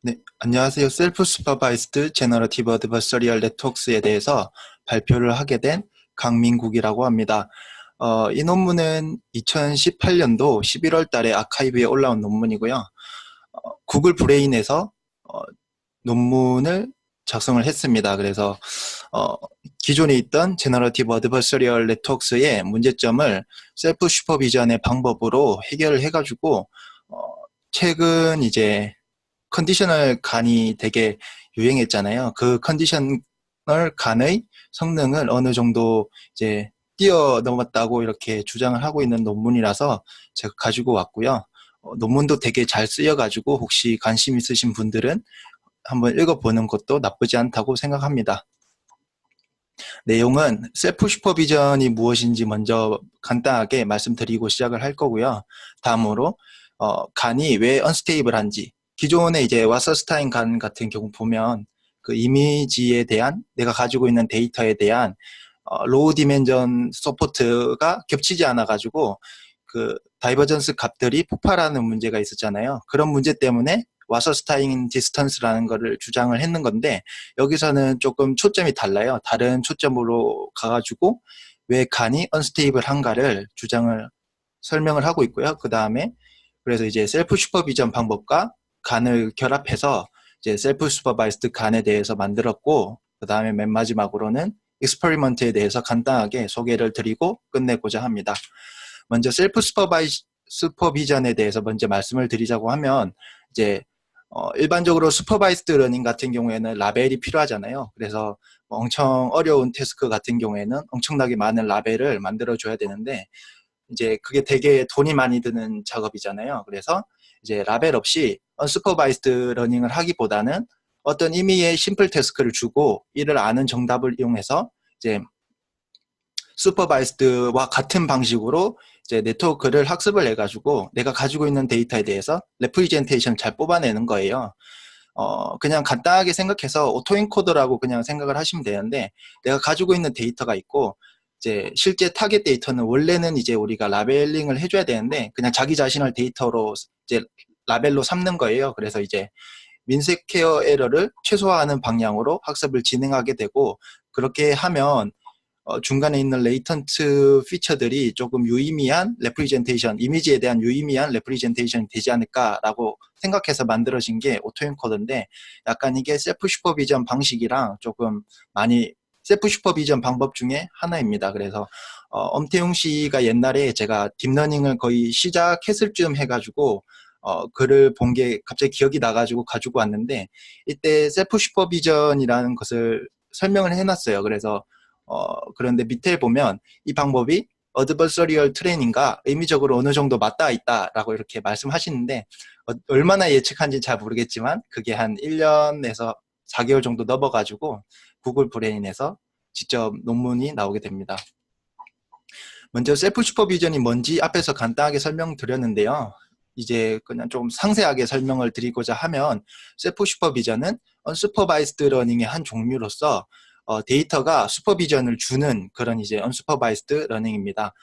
네, 안녕하세요. 셀프 슈퍼바이스드 제너러티브 어드버서리얼 네트워크스에 대해서 발표를 하게 된 강민국이라고 합니다. 이 논문은 2018년도 11월 달에 아카이브에 올라온 논문이고요. 구글 브레인에서 논문을 작성을 했습니다. 그래서 어, 기존에 있던 제너러티브 어드버서리얼 네트워크스의 문제점을 셀프 슈퍼비전의 방법으로 해결을 해가지고 최근 이제 컨디셔널 간이 되게 유행했잖아요. 그 컨디셔널 간의 성능을 어느 정도 이제 뛰어넘었다고 이렇게 주장을 하고 있는 논문이라서 제가 가지고 왔고요. 논문도 되게 잘 쓰여가지고 혹시 관심 있으신 분들은 한번 읽어보는 것도 나쁘지 않다고 생각합니다. 내용은 셀프 슈퍼비전이 무엇인지 먼저 간단하게 말씀드리고 시작을 할 거고요. 다음으로 간이 왜 언스테이블한지, 기존에 이제 와서스타인 간 같은 경우 보면 그 이미지에 대한 내가 가지고 있는 데이터에 대한 로우 디멘전 서포트가 겹치지 않아 가지고 그 다이버전스 값들이 폭발하는 문제가 있었잖아요. 그런 문제 때문에 와서스타인 디스턴스라는 거를 주장을 했는 건데, 여기서는 조금 초점이 달라요. 다른 초점으로 가가지고 왜 간이 언스테이블한가를 주장을 설명을 하고 있고요. 그 다음에 그래서 이제 셀프 슈퍼비전 방법과 간을 결합해서 이제 셀프 슈퍼바이스드 간에 대해서 만들었고, 그 다음에 맨 마지막으로는 익스퍼리먼트에 대해서 간단하게 소개를 드리고 끝내고자 합니다. 먼저 셀프 슈퍼비전에 대해서 먼저 말씀을 드리자고 하면, 이제 일반적으로 슈퍼바이스드 러닝 같은 경우에는 라벨이 필요하잖아요. 그래서 엄청 어려운 태스크 같은 경우에는 엄청나게 많은 라벨을 만들어줘야 되는데, 이제 그게 되게 돈이 많이 드는 작업이잖아요. 그래서 이제 라벨 없이 언슈퍼바이스드 러닝을 하기보다는 어떤 의미의 심플 태스크를 주고 이를 아는 정답을 이용해서 이제 슈퍼바이스드와 같은 방식으로 이제 네트워크를 학습을 해가지고 내가 가지고 있는 데이터에 대해서 레프리젠테이션을 잘 뽑아내는 거예요. 그냥 간단하게 생각해서 오토엔코더라고 그냥 생각을 하시면 되는데, 내가 가지고 있는 데이터가 있고 이제 실제 타겟 데이터는 원래는 이제 우리가 라벨링을 해줘야 되는데 그냥 자기 자신을 데이터로 이제 라벨로 삼는 거예요. 그래서 이제 민색 케어 에러를 최소화하는 방향으로 학습을 진행하게 되고, 그렇게 하면 중간에 있는 레이턴트 피처들이 조금 유의미한 레프리젠테이션, 이미지에 대한 유의미한 레프리젠테이션이 되지 않을까라고 생각해서 만들어진 게 오토엔코더인데, 약간 이게 셀프 슈퍼비전 방식이랑 조금 많이 셀프 슈퍼비전 방법 중에 하나입니다. 그래서 엄태웅 씨가 옛날에 제가 딥러닝을 거의 시작했을 즈음 해가지고 글을 본 게 갑자기 기억이 나가지고 가지고 왔는데, 이때 셀프 슈퍼비전이라는 것을 설명을 해놨어요. 그래서 그런데 밑에 보면 이 방법이 어드버서리얼 트레이닝과 의미적으로 어느 정도 맞닿아 있다라고 이렇게 말씀하시는데, 얼마나 예측한지 잘 모르겠지만 그게 한 1년에서 4개월 정도 넘어가지고 구글 브레인에서 직접 논문이 나오게 됩니다. 먼저 셀프 슈퍼비전이 뭔지 앞에서 간단하게 설명드렸는데요. 이제 그냥 좀 상세하게 설명을 드리고자 하면, 셀프 슈퍼비전은 언슈퍼바이스드 러닝의 한 종류로서 데이터가 슈퍼비전을 주는 그런 이제 언슈퍼바이스드 러닝입니다.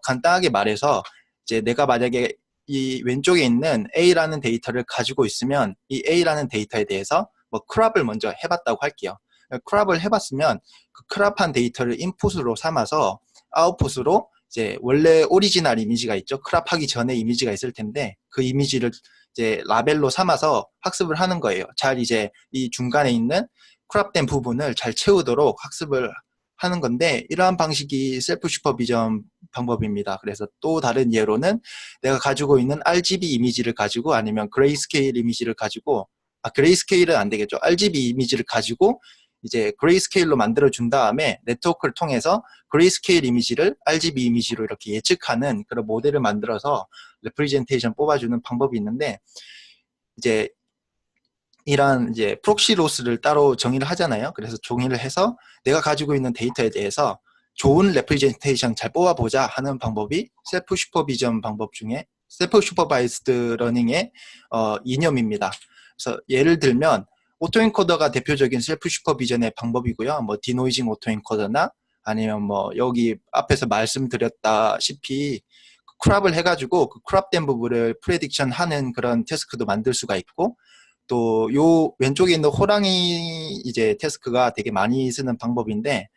간단하게 말해서 이제 내가 만약에 이 왼쪽에 있는 A라는 데이터를 가지고 있으면 이 A라는 데이터에 대해서 뭐 크랍을 먼저 해봤다고 할게요. 크랍을 해봤으면 그 크랍한 데이터를 인풋으로 삼아서 아웃풋으로 이제 원래 오리지널 이미지가 있죠. 크랍하기 전에 이미지가 있을 텐데 그 이미지를 이제 라벨로 삼아서 학습을 하는 거예요. 잘 이제 이 중간에 있는 크랍된 부분을 잘 채우도록 학습을 하는 건데, 이러한 방식이 셀프 슈퍼비전 방법입니다. 그래서 또 다른 예로는 내가 가지고 있는 RGB 이미지를 가지고 아니면 그레이스케일 이미지를 가지고, 그레이스케일은 안 되겠죠. RGB 이미지를 가지고 이제 그레이스케일로 만들어 준 다음에 네트워크를 통해서 그레이스케일 이미지를 RGB 이미지로 이렇게 예측하는 그런 모델을 만들어서 레프리젠테이션 뽑아주는 방법이 있는데, 이제 이런 이제 프록시 로스를 따로 정의를 하잖아요. 그래서 정의를 해서 내가 가지고 있는 데이터에 대해서 좋은 레프리젠테이션 잘 뽑아보자 하는 방법이 셀프 슈퍼비전 방법 중에 셀프 슈퍼바이스드 러닝의 이념입니다. 그래서 예를 들면 오토엔코더가 대표적인 셀프 슈퍼비전의 방법이고요. 뭐 디노이징 오토엔코더나 아니면 뭐 여기 앞에서 말씀드렸다시피 크랍을 해가지고 그 크랍된 부분을 프레딕션 하는 그런 태스크도 만들 수가 있고, 또 요 왼쪽에 있는 호랑이 이제 태스크가 되게 많이 쓰는 방법인데,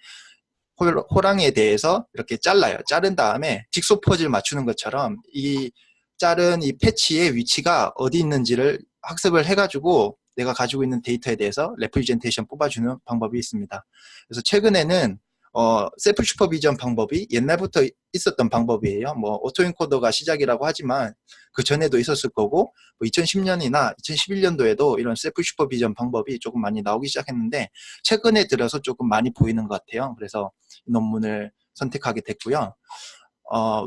호랑이에 대해서 이렇게 잘라요. 자른 다음에 직소 퍼즐 맞추는 것처럼 이 자른 이 패치의 위치가 어디 있는지를 학습을 해가지고 내가 가지고 있는 데이터에 대해서 레프리젠테이션 뽑아주는 방법이 있습니다. 그래서 최근에는 셀프 슈퍼비전 방법이 옛날부터 있었던 방법이에요. 뭐 오토엔코더가 시작이라고 하지만 그 전에도 있었을 거고, 뭐 2010년이나 2011년도에도 이런 셀프 슈퍼비전 방법이 조금 많이 나오기 시작했는데 최근에 들어서 조금 많이 보이는 것 같아요. 그래서 이 논문을 선택하게 됐고요.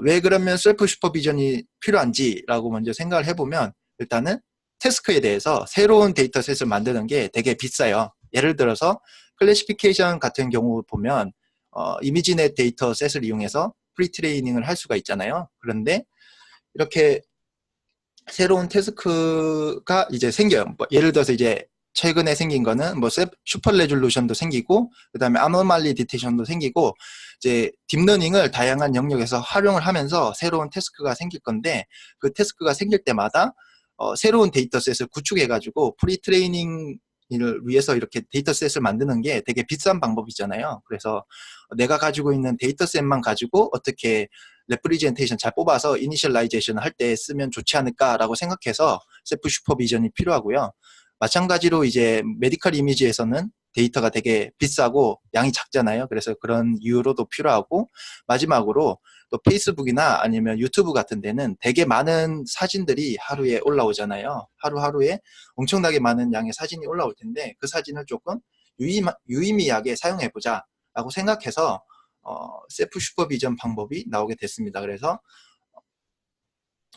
왜 그러면 셀프 슈퍼비전이 필요한지라고 먼저 생각을 해보면, 일단은 태스크에 대해서 새로운 데이터셋을 만드는 게 되게 비싸요. 예를 들어서 클래시피케이션 같은 경우 보면 이미지넷 데이터셋을 이용해서 프리트레이닝을 할 수가 있잖아요. 그런데 이렇게 새로운 태스크가 이제 생겨요. 뭐 예를 들어서 이제 최근에 생긴 거는 뭐 슈퍼 레졸루션도 생기고, 그 다음에 아노말리 디텍션도 생기고, 이제 딥러닝을 다양한 영역에서 활용을 하면서 새로운 태스크가 생길 건데, 그 태스크가 생길 때마다 새로운 데이터셋을 구축해가지고 프리트레이닝을 위해서 이렇게 데이터셋을 만드는 게 되게 비싼 방법이잖아요. 그래서 내가 가지고 있는 데이터셋만 가지고 어떻게 레프리젠테이션 잘 뽑아서 이니셜라이제이션 할 때 쓰면 좋지 않을까라고 생각해서 셀프 슈퍼비전이 필요하고요. 마찬가지로 이제 메디컬 이미지에서는 데이터가 되게 비싸고 양이 작잖아요. 그래서 그런 이유로도 필요하고, 마지막으로 또 페이스북이나 아니면 유튜브 같은 데는 되게 많은 사진들이 하루에 올라오잖아요. 하루하루에 엄청나게 많은 양의 사진이 올라올 텐데, 그 사진을 조금 유의미하게 사용해보자 라고 생각해서 셀프 슈퍼비전 방법이 나오게 됐습니다. 그래서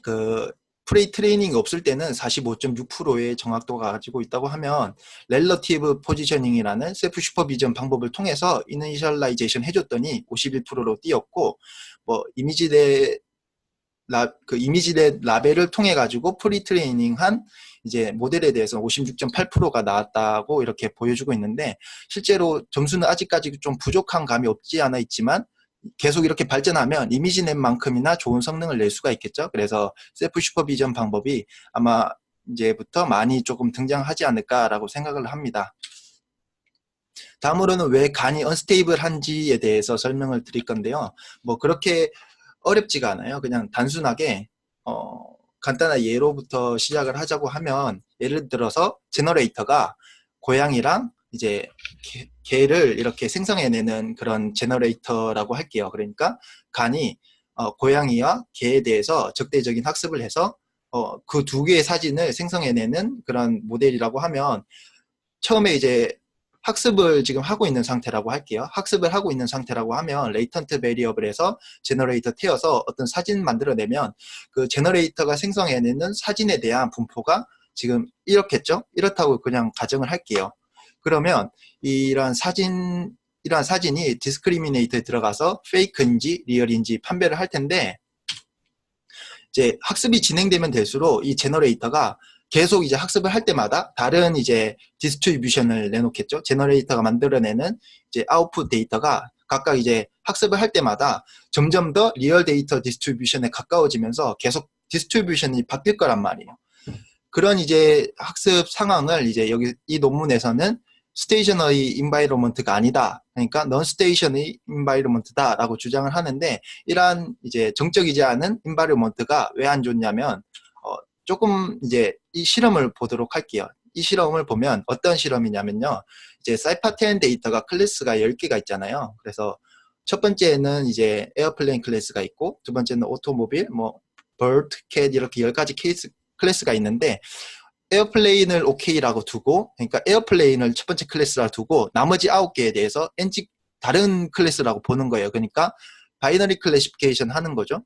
그 프리 트레이닝이 없을 때는 45.6%의 정확도가 가지고 있다고 하면, 렐러티브 포지셔닝이라는 셀프 슈퍼비전 방법을 통해서 이니셜라이제이션 해줬더니 51%로 뛰었고, 뭐 이미지넷 라벨을 통해 가지고 프리 트레이닝한 이제 모델에 대해서 56.8%가 나왔다고 이렇게 보여주고 있는데, 실제로 점수는 아직까지 좀 부족한 감이 없지 않아 있지만 계속 이렇게 발전하면 이미지넷만큼이나 좋은 성능을 낼 수가 있겠죠. 그래서 셀프 슈퍼비전 방법이 아마 이제부터 많이 조금 등장하지 않을까라고 생각을 합니다. 다음으로는 왜 간이 언스테이블한지에 대해서 설명을 드릴 건데요. 뭐 그렇게 어렵지가 않아요. 그냥 단순하게 간단한 예로부터 시작을 하자고 하면, 예를 들어서 제너레이터가 고양이랑 이제 개를 이렇게 생성해내는 그런 제너레이터라고 할게요. 그러니까 간이 고양이와 개에 대해서 적대적인 학습을 해서 그 두 개의 사진을 생성해내는 그런 모델이라고 하면, 처음에 이제 학습을 지금 하고 있는 상태라고 할게요. 학습을 하고 있는 상태라고 하면 레이턴트 베리어블에서 제너레이터 태워서 어떤 사진 만들어내면 그 제너레이터가 생성해내는 사진에 대한 분포가 지금 이렇겠죠? 이렇다고 그냥 가정을 할게요. 그러면 이런 사진이 디스크리미네이터에 들어가서 페이크인지 리얼인지 판별을 할 텐데, 이제 학습이 진행되면 될수록 이 제너레이터가 계속 이제 학습을 할 때마다 다른 이제 디스트리뷰션을 내놓겠죠. 제너레이터가 만들어내는 이제 아웃풋 데이터가 각각 이제 학습을 할 때마다 점점 더 리얼 데이터 디스트리뷰션에 가까워지면서 계속 디스트리뷰션이 바뀔 거란 말이에요. 그런 이제 학습 상황을 이제 여기 이 논문에서는 스테이셔너리 인바이러먼트가 아니다. 그러니까 넌 스테이셔너리 인바이러먼트다라고 주장을 하는데, 이러한 이제 정적이지 않은 인바이러먼트가 왜 안 좋냐면, 조금 이제 이 실험을 보도록 할게요. 이 실험을 보면 어떤 실험이냐면요. 이제 사이파10 데이터가 클래스가 10개가 있잖아요. 그래서 첫 번째는 이제 에어플레인 클래스가 있고, 두 번째는 오토모빌, 뭐 버드, 캣 이렇게 10가지 클래스가 있는데, 에어플레인을 오케이라고 두고, 그러니까 에어플레인을 첫 번째 클래스라고 두고 나머지 9개에 대해서 다른 클래스라고 보는 거예요. 그러니까 바이너리 클래시피케이션 하는 거죠.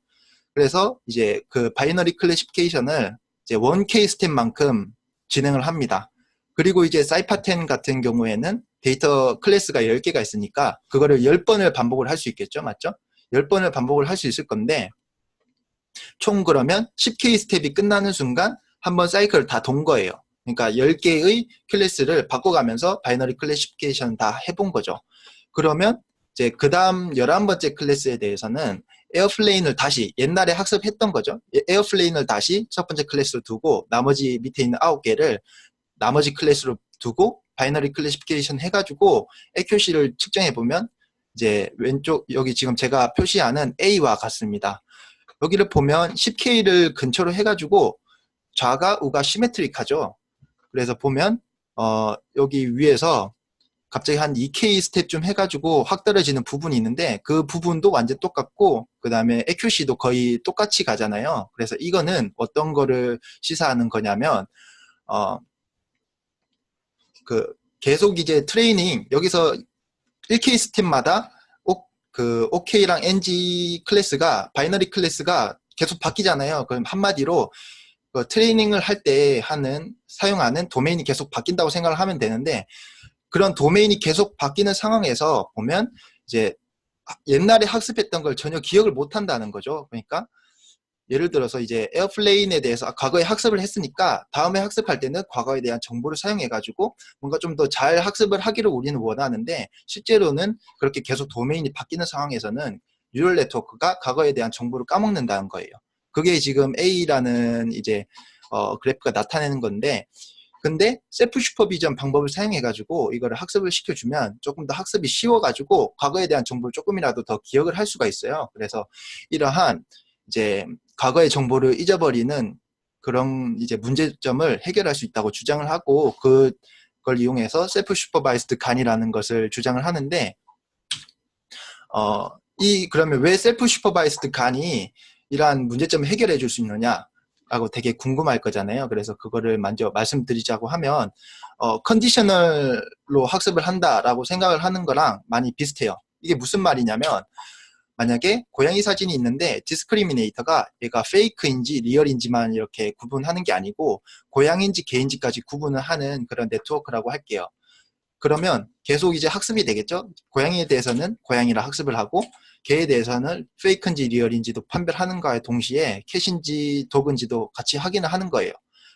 그래서 이제 그 바이너리 클래시피케이션을 이제 1K 스텝만큼 진행을 합니다. 그리고 이제 사이파10 같은 경우에는 데이터 클래스가 10개가 있으니까 그거를 10번을 반복을 할 수 있겠죠. 맞죠? 10번을 반복을 할 수 있을 건데, 총 그러면 10K 스텝이 끝나는 순간 한번 사이클을 다 돈 거예요. 그러니까 10개의 클래스를 바꿔가면서 바이너리 클래시피케이션 다 해본 거죠. 그러면 이제 그 다음 11번째 클래스에 대해서는 에어플레인을 다시 옛날에 학습했던 거죠. 에어플레인을 다시 첫 번째 클래스로 두고 나머지 밑에 있는 9개를 나머지 클래스로 두고 바이너리 클래시피케이션 해가지고 accuracy를 측정해 보면 이제 왼쪽 여기 지금 제가 표시하는 A와 같습니다. 여기를 보면 10K를 근처로 해가지고 좌가 우가 시메트릭하죠. 그래서 보면 여기 위에서 갑자기 한 2K 스텝 해가지고 확 떨어지는 부분이 있는데 그 부분도 완전 똑같고 그 다음에 accuracy도 거의 똑같이 가잖아요. 그래서 이거는 어떤 거를 시사하는 거냐면 계속 이제 트레이닝 여기서 1K 스텝마다 그 OK랑 NG 클래스가 바이너리 클래스가 계속 바뀌잖아요. 그럼 한마디로 그 트레이닝을 할 때 사용하는 도메인이 계속 바뀐다고 생각을 하면 되는데 그런 도메인이 계속 바뀌는 상황에서 보면 이제 옛날에 학습했던 걸 전혀 기억을 못 한다는 거죠. 그러니까 예를 들어서 이제 에어플레인에 대해서 과거에 학습을 했으니까 다음에 학습할 때는 과거에 대한 정보를 사용해 가지고 뭔가 좀 더 잘 학습을 하기를 우리는 원하는데 실제로는 그렇게 계속 도메인이 바뀌는 상황에서는 뉴럴 네트워크가 과거에 대한 정보를 까먹는다는 거예요. 그게 지금 A라는 이제 그래프가 나타내는 건데 근데 셀프 슈퍼비전 방법을 사용해 가지고 이거를 학습을 시켜주면 조금 더 학습이 쉬워 가지고 과거에 대한 정보를 조금이라도 더 기억을 할 수가 있어요. 그래서 이러한 이제 과거의 정보를 잊어버리는 그런 이제 문제점을 해결할 수 있다고 주장을 하고 그걸 이용해서 셀프 슈퍼바이스드 간이라는 것을 주장을 하는데 그러면 왜 셀프 슈퍼바이스드 간이 이러한 문제점을 해결해 줄 수 있느냐 라고 되게 궁금할 거잖아요. 그래서 그거를 먼저 말씀드리자고 하면 컨디셔널로 학습을 한다라고 생각을 하는 거랑 많이 비슷해요. 이게 무슨 말이냐면 만약에 고양이 사진이 있는데 디스크리미네이터가 얘가 페이크인지 리얼인지만 이렇게 구분하는 게 아니고 고양이인지 개인지까지 구분을 하는 그런 네트워크라고 할게요. 그러면 계속 이제 학습이 되겠죠? 고양이에 대해서는 고양이라 학습을 하고 개에 대해서는 페이크인지 리얼인지도 판별하는 거에 동시에 캣인지 도그인지도 같이 확인을 하는 거예요.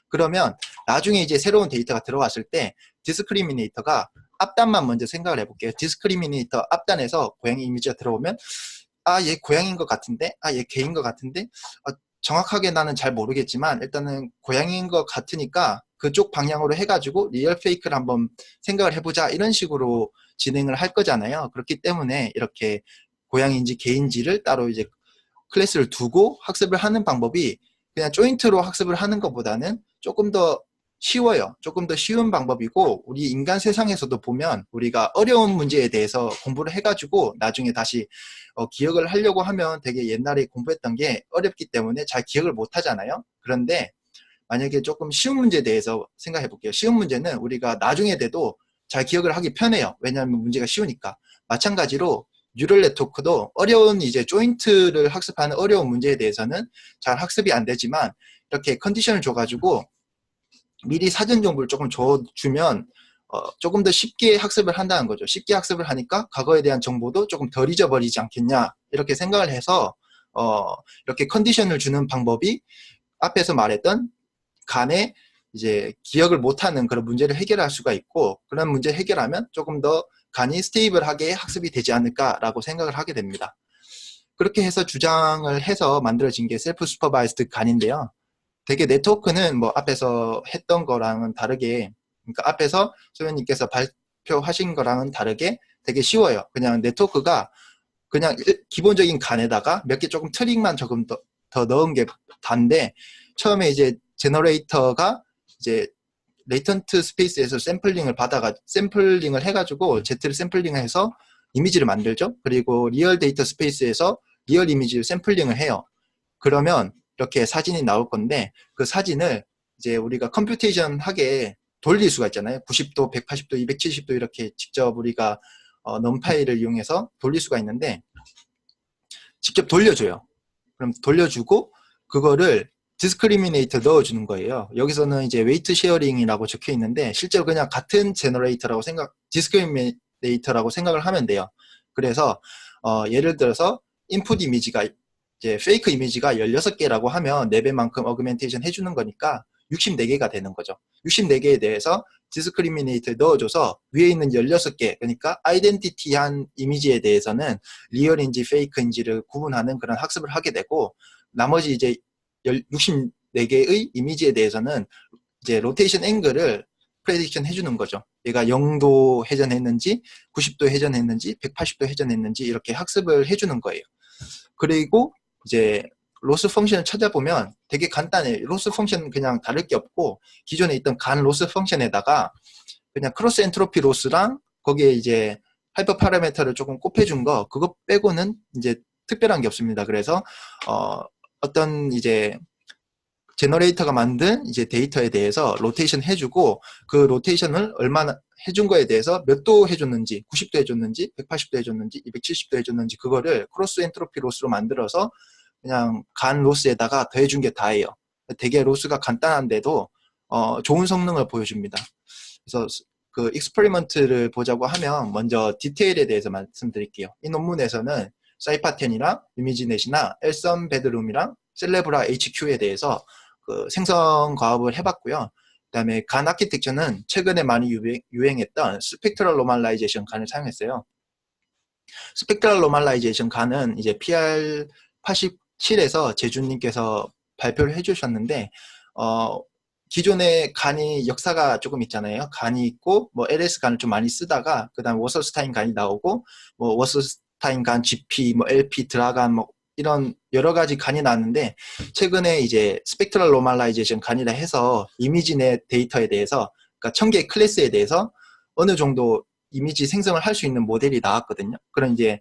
그러면 나중에 이제 새로운 데이터가 들어왔을 때 디스크리미네이터가 앞단만 먼저 생각을 해볼게요. 디스크리미네이터 앞단에서 고양이 이미지가 들어오면 얘 고양이인 것 같은데? 얘 개인 것 같은데? 정확하게 나는 잘 모르겠지만 일단은 고양이인 것 같으니까 그쪽 방향으로 해가지고 리얼 페이크를 한번 생각을 해보자 이런 식으로 진행을 할 거잖아요. 그렇기 때문에 이렇게 고양이인지 개인지를 따로 이제 클래스를 두고 학습을 하는 방법이 그냥 조인트로 학습을 하는 것보다는 조금 더 쉬워요. 조금 더 쉬운 방법이고 우리 인간 세상에서도 보면 우리가 어려운 문제에 대해서 공부를 해가지고 나중에 다시 기억을 하려고 하면 되게 옛날에 공부했던 게 어렵기 때문에 잘 기억을 못 하잖아요. 그런데 만약에 조금 쉬운 문제에 대해서 생각해 볼게요. 쉬운 문제는 우리가 나중에 돼도 잘 기억을 하기 편해요. 왜냐하면 문제가 쉬우니까. 마찬가지로 뉴럴 네트워크도 어려운 이제 조인트를 학습하는 어려운 문제에 대해서는 잘 학습이 안 되지만 이렇게 컨디션을 줘가지고 미리 사전 정보를 조금 줘주면 조금 더 쉽게 학습을 한다는 거죠. 쉽게 학습을 하니까 과거에 대한 정보도 조금 덜 잊어버리지 않겠냐 이렇게 생각을 해서 이렇게 컨디션을 주는 방법이 앞에서 말했던 간에 이제 기억을 못하는 그런 문제를 해결할 수가 있고 그런 문제 해결하면 조금 더 간이 스테이블하게 학습이 되지 않을까라고 생각을 하게 됩니다. 그렇게 해서 주장을 해서 만들어진 게 셀프 슈퍼바이스드 간인데요. 되게 네트워크는 뭐 앞에서 했던 거랑은 다르게 그러니까 앞에서 소연님께서 발표하신 거랑은 다르게 되게 쉬워요. 그냥 네트워크가 그냥 기본적인 간에다가 몇 개 조금 트릭만 조금 더 넣은 게 단데 처음에 이제 제너레이터가 이제 레이턴트 스페이스에서 샘플링을 해가지고 Z를 샘플링을 해서 이미지를 만들죠. 그리고 리얼 데이터 스페이스에서 리얼 이미지를 샘플링을 해요. 그러면 이렇게 사진이 나올 건데 그 사진을 이제 우리가 컴퓨테이션 하게 돌릴 수가 있잖아요. 90도, 180도, 270도 이렇게 직접 우리가 넘파이를 이용해서 돌릴 수가 있는데 직접 돌려줘요. 그럼 돌려주고 그거를 디스크리미네이터 넣어주는 거예요. 여기서는 이제 웨이트 쉐어링이라고 적혀 있는데 실제로 그냥 같은 제너레이터라고 디스크리미네이터라고 생각을 하면 돼요. 그래서 예를 들어서 인풋 이미지가 이제 페이크 이미지가 16개라고 하면 4배만큼 어그멘테이션 해주는 거니까 64개가 되는 거죠. 64개에 대해서 디스크리미네이터 넣어줘서 위에 있는 16개 그러니까 아이덴티티한 이미지에 대해서는 리얼인지 페이크인지를 구분하는 그런 학습을 하게 되고 나머지 이제 64개의 이미지에 대해서는 이제 로테이션 앵글을 프레딕션 해주는 거죠. 얘가 0도 회전했는지 90도 회전했는지 180도 회전했는지 이렇게 학습을 해주는 거예요. 그리고 이제 로스 펑션을 찾아보면 되게 간단해요. 로스 펑션 그냥 다를 게 없고 기존에 있던 간 로스 펑션에다가 그냥 크로스 엔트로피 로스랑 거기에 이제 하이퍼 파라미터를 조금 곱해준 거 그거 빼고는 이제 특별한 게 없습니다. 그래서 어떤 이제 제너레이터가 만든 이제 데이터에 대해서 로테이션 해주고 그 로테이션을 얼마나 해준 거에 대해서 몇 도 해줬는지 90도 해줬는지 180도 해줬는지 270도 해줬는지 그거를 크로스 엔트로피 로스로 만들어서 그냥 간 로스에다가 더해준 게 다예요. 되게 로스가 간단한데도 좋은 성능을 보여줍니다. 그래서 그 익스퍼리먼트를 보자고 하면 먼저 디테일에 대해서 말씀드릴게요. 이 논문에서는 사이파10이랑 유미지넷이나 엘썸 베드룸이랑 셀레브라 HQ에 대해서 그 생성 과업을 해봤고요. 그 다음에 간 아키텍처는 최근에 많이 유행했던 스펙트럴 노멀라이제이션 간을 사용했어요. 스펙트럴 노멀라이제이션 간은 이제 PR87에서 제주님께서 발표를 해주셨는데 기존의 간이 역사가 조금 있잖아요. 간이 있고 뭐 LS 간을 좀 많이 쓰다가 그다음 워서스타인 간이 나오고 뭐 워서스타인 간 GP 뭐 LP 드라간 뭐 이런 여러 가지 간이 나왔는데 최근에 이제 스펙트럴 노멀라이제이션 간이라 해서 이미지넷 데이터에 대해서 그러니까 1000개의 클래스에 대해서 어느 정도 이미지 생성을 할 수 있는 모델이 나왔거든요. 그런 이제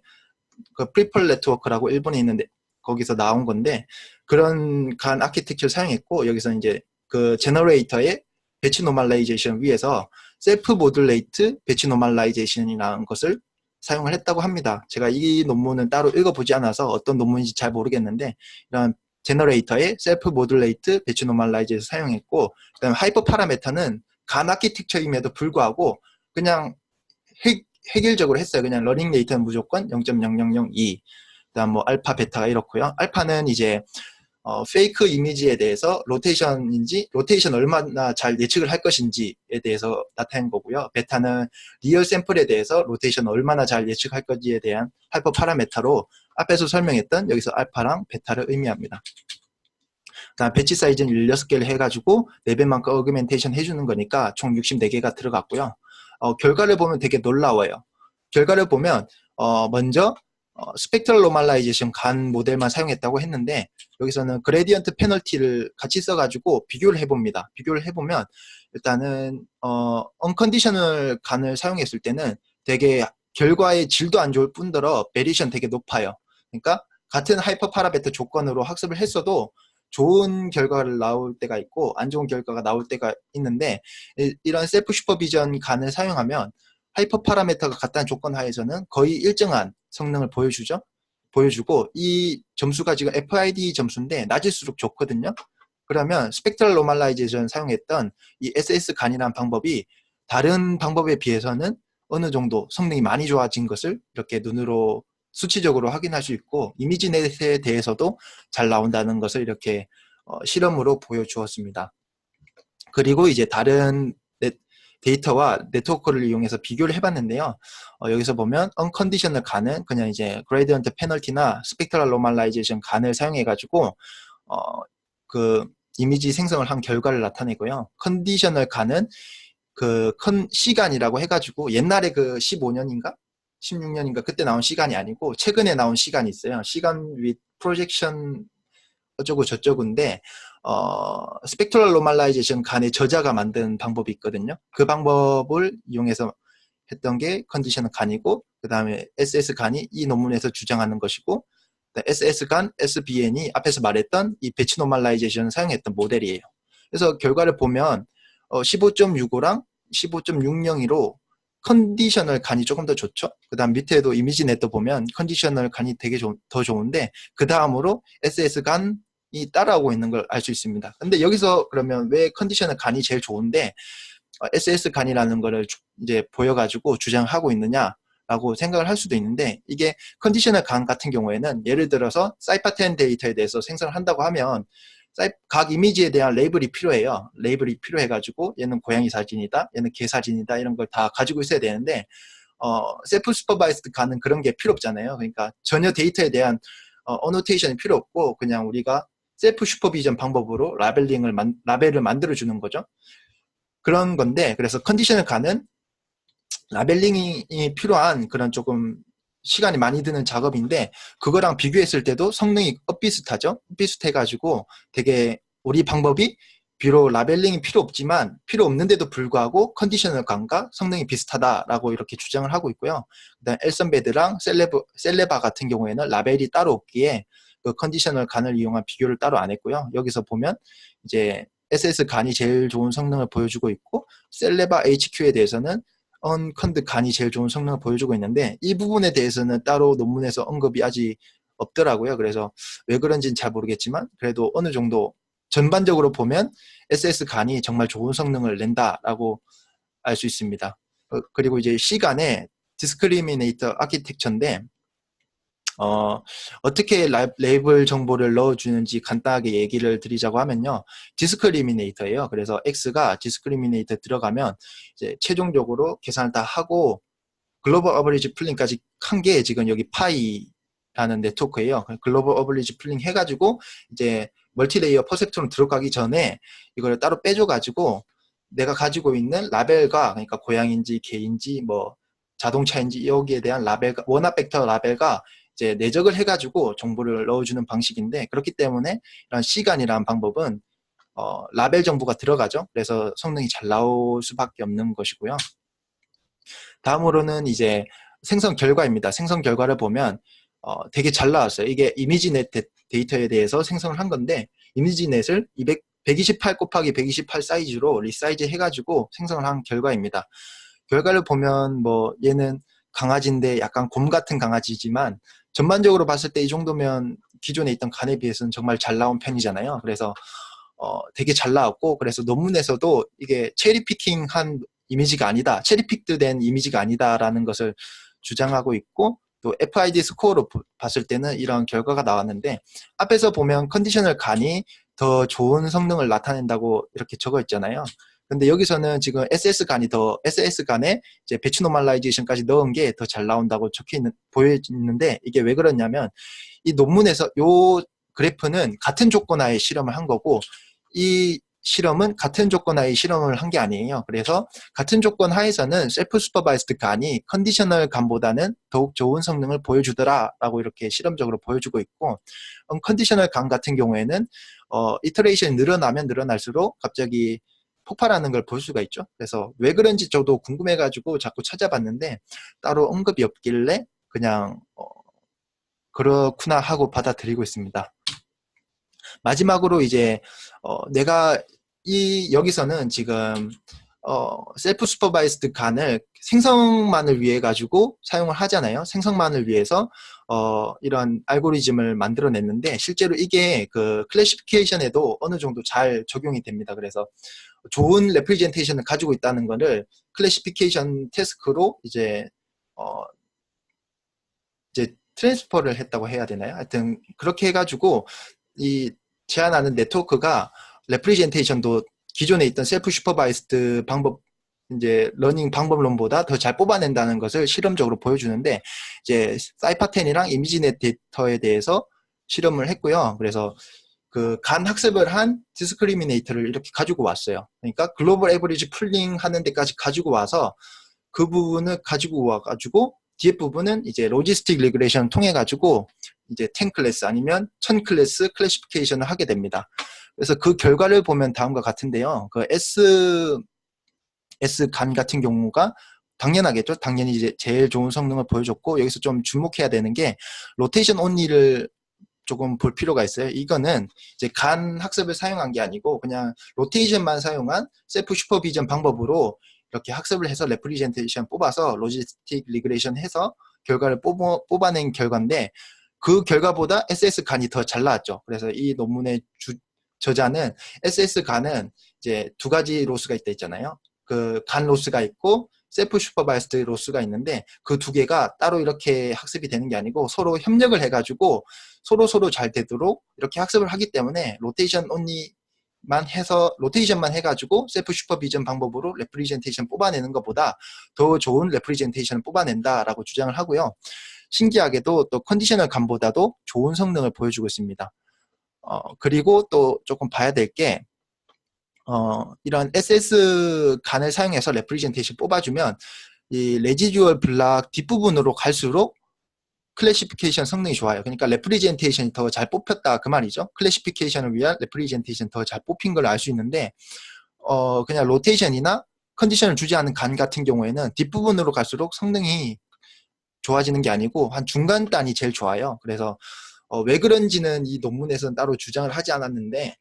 그 프리펄 네트워크라고 일본에 있는데 거기서 나온 건데 그런 간 아키텍처를 사용했고 여기서 이제 그 제너레이터의 배치 노멀라이제이션 위에서 셀프 모듈레이트 배치 노멀라이제이션이라는 것을 사용을 했다고 합니다. 제가 이 논문은 따로 읽어보지 않아서 어떤 논문인지 잘 모르겠는데 이런 제너레이터의 셀프 모듈레이트 배치 노멀라이제이션 사용했고 그다음에 하이퍼 파라메터는 간 아키텍처임에도 불구하고 그냥 획일적으로 했어요. 그냥 러닝 레이트는 무조건 0.0002 그다음 뭐 알파 베타가 이렇고요. 알파는 이제 페이크 이미지에 대해서 로테이션 얼마나 잘 예측을 할 것인지에 대해서 나타낸 거고요. 베타는 리얼 샘플에 대해서 로테이션 얼마나 잘 예측할 건지에 대한 하이퍼 파라메터로 앞에서 설명했던 여기서 알파랑 베타를 의미합니다. 그다음 배치 사이즈는 16개를 해가지고 4배만큼 어그멘테이션 해주는 거니까 총 64개가 들어갔고요. 결과를 보면 되게 놀라워요. 결과를 보면 먼저 스펙트럴 노멀라이제이션 간 모델만 사용했다고 했는데 여기서는 그레디언트 페널티를 같이 써가지고 비교를 해봅니다. 비교를 해보면 일단은 언컨디셔널 간을 사용했을 때는 되게 결과의 질도 안 좋을 뿐더러 베리에이션 되게 높아요. 그러니까 같은 하이퍼 파라메터 조건으로 학습을 했어도 좋은 결과를 나올 때가 있고 안 좋은 결과가 나올 때가 있는데 이런 셀프 슈퍼비전 간을 사용하면 하이퍼 파라메터가 같다는 조건 하에서는 거의 일정한 성능을 보여주고 이 점수가 지금 FID 점수인데 낮을수록 좋거든요. 그러면 스펙트럴 노멀라이제이션 사용했던 이 SS 간이라는 방법이 다른 방법에 비해서는 어느 정도 성능이 많이 좋아진 것을 이렇게 눈으로 수치적으로 확인할 수 있고 이미지넷에 대해서도 잘 나온다는 것을 이렇게 실험으로 보여주었습니다. 그리고 이제 다른 데이터와 네트워크를 이용해서 비교를 해봤는데요. 여기서 보면 언컨디셔널 간은 그냥 이제 그레디언트 페널티나 스펙트럴 노멀라이제이션 간을 사용해가지고 그 이미지 생성을 한 결과를 나타내고요. 컨디셔널 간은 그 시간이라고 해가지고 옛날에 그 15년인가 16년인가 그때 나온 시간이 아니고 최근에 나온 시간이 있어요. 시간 with projection 어쩌고 저쩌고인데 스펙트럴 노멀라이제이션 간의 저자가 만든 방법이 있거든요. 그 방법을 이용해서 했던 게 컨디셔널 간이고 그 다음에 SS 간이 이 논문에서 주장하는 것이고 SS 간, SBN이 앞에서 말했던 이 배치 노멀라이제이션을 사용했던 모델이에요. 그래서 결과를 보면 15.65랑 15.602로 컨디셔널 간이 조금 더 좋죠. 그 다음 밑에도 이미지 넷도 보면 컨디셔널 간이 되게 더 좋은데 그 다음으로 SS 간이 따라오고 있는 걸 알 수 있습니다. 근데 여기서 그러면 왜 컨디셔널 간이 제일 좋은데 SS 간이라는 거를 이제 보여가지고 주장하고 있느냐라고 생각을 할 수도 있는데 이게 컨디셔널 간 같은 경우에는 예를 들어서 사이파10 데이터에 대해서 생성을 한다고 하면 각 이미지에 대한 레이블이 필요해요. 레이블이 필요해가지고 얘는 고양이 사진이다, 얘는 개 사진이다 이런 걸 다 가지고 있어야 되는데 셀프 슈퍼바이스드 간은 그런 게 필요 없잖아요. 그러니까 전혀 데이터에 대한 어노테이션이 필요 없고 그냥 우리가 셀프 슈퍼비전 방법으로 라벨을 만들어주는 거죠. 그런 건데, 그래서 컨디셔널 간은 라벨링이 필요한 그런 조금 시간이 많이 드는 작업인데, 그거랑 비교했을 때도 성능이 엇비슷하죠. 비슷해가지고 되게 우리 방법이 비록 라벨링이 필요 없지만 필요 없는데도 불구하고 컨디셔널 간과 성능이 비슷하다라고 이렇게 주장을 하고 있고요. 그다음 엘선베드랑 셀레바 같은 경우에는 라벨이 따로 없기에 그 컨디셔널 간을 이용한 비교를 따로 안 했고요. 여기서 보면 이제 SS 간이 제일 좋은 성능을 보여주고 있고, 셀레바 HQ에 대해서는 언컨드 간이 제일 좋은 성능을 보여주고 있는데, 이 부분에 대해서는 따로 논문에서 언급이 아직 없더라고요. 그래서 왜 그런지는 잘 모르겠지만 그래도 어느 정도 전반적으로 보면 SS 간이 정말 좋은 성능을 낸다라고 알 수 있습니다. 그리고 이제 C간의 디스크리미네이터 아키텍처인데, 어떻게 레이블 정보를 넣어주는지 간단하게 얘기를 드리자고 하면요. 디스크리미네이터예요. 그래서 X가 디스크리미네이터 들어가면 이제 최종적으로 계산을 다 하고 글로벌 어버리지 풀링까지 한 게 지금 여기 파이라는 네트워크예요. 글로벌 어버리지 풀링 해가지고 이제 멀티레이어 퍼셉트론 들어가기 전에 이걸 따로 빼줘가지고 내가 가지고 있는 라벨과, 그러니까 고양인지 개인지 뭐 자동차인지 여기에 대한 라벨과, 원화 벡터 라벨과 이제 내적을 해가지고 정보를 넣어주는 방식인데, 그렇기 때문에 이런 C간이라는 방법은 라벨 정보가 들어가죠. 그래서 성능이 잘 나올 수밖에 없는 것이고요. 다음으로는 이제 생성 결과입니다. 생성 결과를 보면 되게 잘 나왔어요. 이게 이미지넷 데이터에 대해서 생성을 한 건데, 이미지넷을 128 곱하기 128 사이즈로 리사이즈 해가지고 생성을 한 결과입니다. 결과를 보면 뭐 얘는 강아지인데 약간 곰 같은 강아지지만, 전반적으로 봤을 때 이 정도면 기존에 있던 간에 비해서는 정말 잘 나온 편이잖아요. 그래서 되게 잘 나왔고, 그래서 논문에서도 이게 체리피킹한 이미지가 아니다, 체리픽드 된 이미지가 아니다라는 것을 주장하고 있고, 또 FID 스코어로 봤을 때는 이런 결과가 나왔는데, 앞에서 보면 컨디셔널 간이 더 좋은 성능을 나타낸다고 이렇게 적어 있잖아요. 근데 여기서는 지금 SS 간에 이제 배치 노멀라이제이션까지 넣은 게 더 잘 나온다고 보여지는데, 이게 왜 그러냐면 이 논문에서 요 그래프는 같은 조건 하에 실험을 한 거고, 이 실험은 같은 조건 하에 실험을 한 게 아니에요. 그래서 같은 조건 하에서는 셀프 슈퍼바이스드 간이 컨디셔널 간보다는 더욱 좋은 성능을 보여주더라라고 이렇게 실험적으로 보여주고 있고, 컨디셔널 간 같은 경우에는 이터레이션이 늘어나면 늘어날수록 갑자기 폭발하는 걸 볼 수가 있죠. 그래서 왜 그런지 저도 궁금해가지고 자꾸 찾아봤는데 따로 언급이 없길래 그냥 그렇구나 하고 받아들이고 있습니다. 마지막으로 이제 내가 여기서는 지금 셀프 슈퍼바이스드 간을 생성만을 위해 가지고 사용을 하잖아요. 생성만을 위해서 이런 알고리즘을 만들어냈는데, 실제로 이게 그 클래시피케이션에도 어느 정도 잘 적용이 됩니다. 그래서 좋은 레프리젠테이션을 가지고 있다는 거를 클래시피케이션 태스크로 이제 트랜스퍼를 했다고 해야 되나요? 하여튼 그렇게 해가지고 이 제안하는 네트워크가 레프리젠테이션도 기존에 있던 셀프 슈퍼바이스드 방법, 이제 러닝 방법론보다 더 잘 뽑아낸다는 것을 실험적으로 보여주는데, 이제 사이파10이랑 이미지넷 데이터에 대해서 실험을 했고요. 그래서 그 간 학습을 한 디스크리미네이터를 이렇게 가지고 왔어요. 그러니까 글로벌 에버리지 풀링 하는 데까지 가지고 와서 그 부분을 가지고 와가지고 뒤에 부분은 이제 로지스틱 리그레이션 통해 가지고 이제 10 클래스 아니면 1000 클래스 클래시피케이션을 하게 됩니다. 그래서 그 결과를 보면 다음과 같은데요. 그 S 간 같은 경우가 당연하겠죠. 당연히 이제 제일 좋은 성능을 보여줬고, 여기서 좀 주목해야 되는 게 로테이션 온리를 조금 볼 필요가 있어요. 이거는 이제 간 학습을 사용한 게 아니고 그냥 로테이션만 사용한 셀프 슈퍼비전 방법으로 이렇게 학습을 해서 레프리젠테이션 뽑아서 로지스틱 리그레이션 해서 결과를 뽑아낸 결과인데, 그 결과보다 SS 간이 더 잘 나왔죠. 그래서 이 논문의 저자는 SS 간은 이제 두 가지 로스가 있다 했잖아요. 그 간 로스가 있고 셀프 슈퍼바이스드 로스가 있는데, 그 두 개가 따로 이렇게 학습이 되는 게 아니고 서로 협력을 해가지고 서로 잘 되도록 이렇게 학습을 하기 때문에 로테이션만 해가지고 셀프 슈퍼비전 방법으로 레프리젠테이션 뽑아내는 것보다 더 좋은 레프리젠테이션을 뽑아낸다라고 주장을 하고요. 신기하게도 또 컨디셔널 간보다도 좋은 성능을 보여주고 있습니다. 그리고 또 조금 봐야 될 게, 이런 SS 간을 사용해서 레프리젠테이션 뽑아주면 이 레지듀얼 블락 뒷부분으로 갈수록 클래시피케이션 성능이 좋아요. 그러니까 레프리젠테이션이 더 잘 뽑혔다 그 말이죠. 클래시피케이션을 위한 레프리젠테이션 더 잘 뽑힌 걸 알 수 있는데 그냥 로테이션이나 컨디션을 주지 않은 간 같은 경우에는 뒷부분으로 갈수록 성능이 좋아지는 게 아니고 한 중간단이 제일 좋아요. 그래서 왜 그런지는 이 논문에서는 따로 주장을 하지 않았는데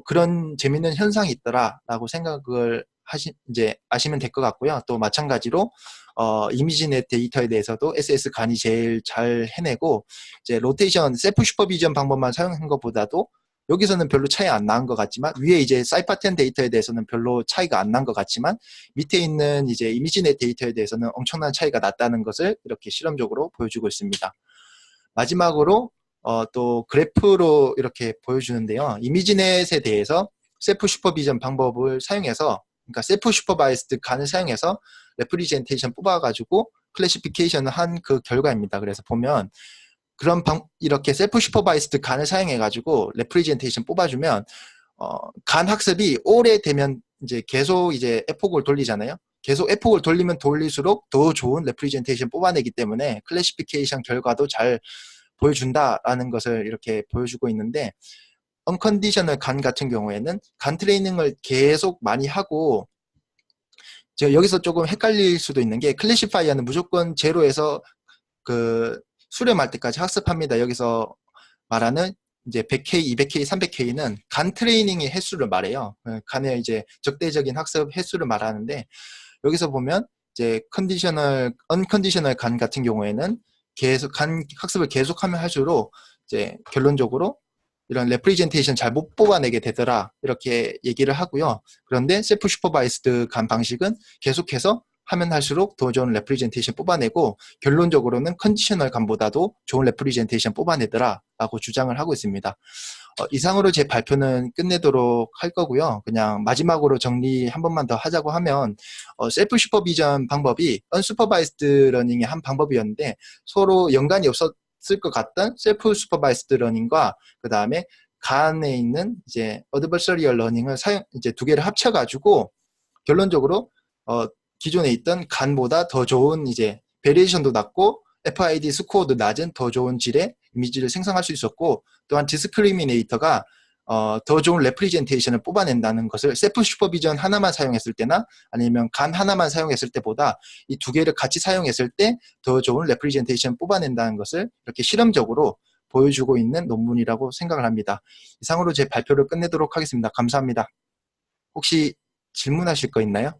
그런 재밌는 현상이 있더라라고 생각을 이제 아시면 될 것 같고요. 또 마찬가지로 이미지넷 데이터에 대해서도 SS 간이 제일 잘 해내고 이제 로테이션 셀프 슈퍼비전 방법만 사용한 것보다도 여기서는 별로 차이 안 난 것 같지만 위에 이제 사이파텐 데이터에 대해서는 별로 차이가 안 난 것 같지만 밑에 있는 이제 이미지넷 데이터에 대해서는 엄청난 차이가 났다는 것을 이렇게 실험적으로 보여주고 있습니다. 마지막으로 또 그래프로 이렇게 보여주는데요. 이미지넷에 대해서 셀프 슈퍼비전 방법을 사용해서 그러니까 셀프 슈퍼바이스드 간을 사용해서 레프리젠테이션 뽑아가지고 클래시피케이션을 한 그 결과입니다. 그래서 보면 그런 이렇게 셀프 슈퍼바이스드 간을 사용해가지고 레프리젠테이션 뽑아주면 간 학습이 오래되면 이제 계속 이제 에폭을 돌리잖아요. 계속 에폭을 돌리면 돌릴수록 더 좋은 레프리젠테이션 뽑아내기 때문에 클래시피케이션 결과도 잘 보여준다라는 것을 이렇게 보여주고 있는데 언컨디셔널 간 같은 경우에는 간 트레이닝을 계속 많이 하고 제가 여기서 조금 헷갈릴 수도 있는 게 클래시파이어는 무조건 제로에서 그 수렴할 때까지 학습합니다. 여기서 말하는 이제 100K, 200K, 300K는 간 트레이닝의 횟수를 말해요. 간의 이제 적대적인 학습 횟수를 말하는데 여기서 보면 이제 언컨디셔널 간 같은 경우에는 계속 간 학습을 계속하면 할수록 이제 결론적으로 이런 레프리젠테이션 잘 못 뽑아내게 되더라 이렇게 얘기를 하고요. 그런데 셀프 슈퍼바이스드 간 방식은 계속해서 하면 할수록 더 좋은 레프리젠테이션 뽑아내고 결론적으로는 컨디셔널 간보다도 좋은 레프리젠테이션 뽑아내더라 라고 주장을 하고 있습니다. 이상으로 제 발표는 끝내도록 할 거고요. 그냥 마지막으로 정리 한 번만 더 하자고 하면 셀프 슈퍼비전 방법이 언슈퍼바이스드 러닝의 한 방법이었는데 서로 연관이 없었을 것 같던 셀프 슈퍼바이스드 러닝과 그 다음에 간에 있는 이제 어드버서리얼 러닝을 이제 두 개를 합쳐가지고 결론적으로 기존에 있던 간보다 더 좋은 이제 베리에이션도 낮고 FID 스코어도 낮은 더 좋은 질의 이미지를 생성할 수 있었고 또한 디스크리미네이터가 더 좋은 레프리젠테이션을 뽑아낸다는 것을 셀프 슈퍼비전 하나만 사용했을 때나 아니면 간 하나만 사용했을 때보다 이 두 개를 같이 사용했을 때 더 좋은 레프리젠테이션 뽑아낸다는 것을 이렇게 실험적으로 보여주고 있는 논문이라고 생각을 합니다. 이상으로 제 발표를 끝내도록 하겠습니다. 감사합니다. 혹시 질문하실 거 있나요?